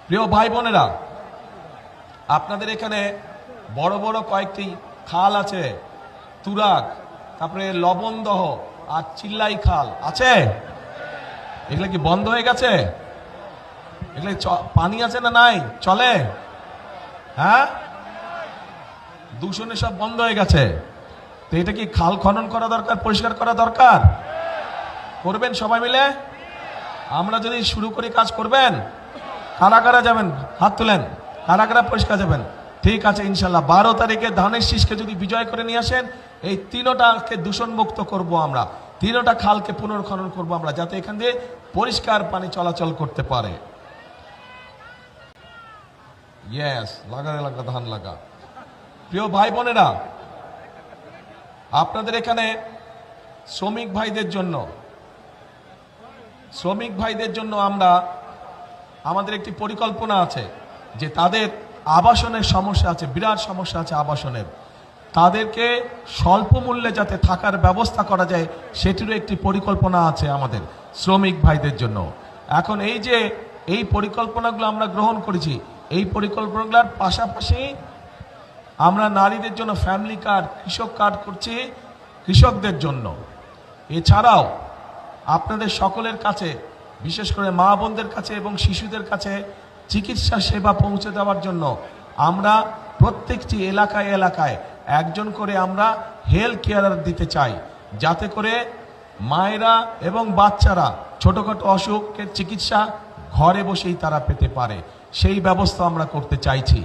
প্রিয় ভাই বোনেরা, আপনাদের এখানে বড় বড় কয়েকটি খাল আছে, তুরাগ, তারপরে লবণদহ আর চিল্লাই খাল আছে। এগুলো কি বন্ধ হয়ে গেছে? এগুলো পানি আছে না নাই? চলে? হ্যাঁ, দূষণে সব বন্ধ হয়ে গেছে। তো এটা কি খাল খনন করা দরকার, পরিষ্কার করা দরকার? করবেন সবাই মিলে? আমরা যদি শুরু করি কাজ করবেন? কারা কারা যাবেন? হাত তুলেন। কারা কারা পরিষ্কার যাবেন? ঠিক আছে, ইনশাল্লাহ 12 তারিখে ধানের শীষকে যদি বিজয় করে নিয়ে আসেন, এই তিনটাকে দূষণ মুক্ত করব আমরা, তিনটা খালকে পুনর্খনন করব আমরা, যাতে এখান দিয়ে পরিষ্কার পানি চলাচল করতে পারে। ইয়েস, লাগা লাগা ধান লাগা। প্রিয় ভাই বোনেরা, আপনাদের এখানে শ্রমিক ভাইদের জন্য আমাদের একটি পরিকল্পনা আছে যে তাদের আবাসনের সমস্যা আছে, বিরাট সমস্যা আছে আবাসনের। তাদেরকে স্বল্প মূল্যে যাতে থাকার ব্যবস্থা করা যায়, সেটিরও একটি পরিকল্পনা আছে আমাদের শ্রমিক ভাইদের জন্য। এখন এই পরিকল্পনাগুলো আমরা গ্রহণ করেছি। এই পরিকল্পনাগুলোর পাশাপাশি আমরা নারীদের জন্য ফ্যামিলি কার্ড, কৃষক কার্ড করছি কৃষকদের জন্য। এছাড়াও আপনাদের সকলের কাছে, বিশেষ করে মা বোনদের কাছে এবং শিশুদের কাছে চিকিৎসা সেবা পৌঁছে দেওয়ার জন্য আমরা প্রত্যেকটি এলাকায় এলাকায় একজন করে আমরা হেলথ কেয়ারার দিতে চাই, যাতে করে মায়েরা এবং বাচ্চারা ছোটখাটো অসুখের চিকিৎসা ঘরে বসেই তারা পেতে পারে। সেই ব্যবস্থা আমরা করতে চাইছি।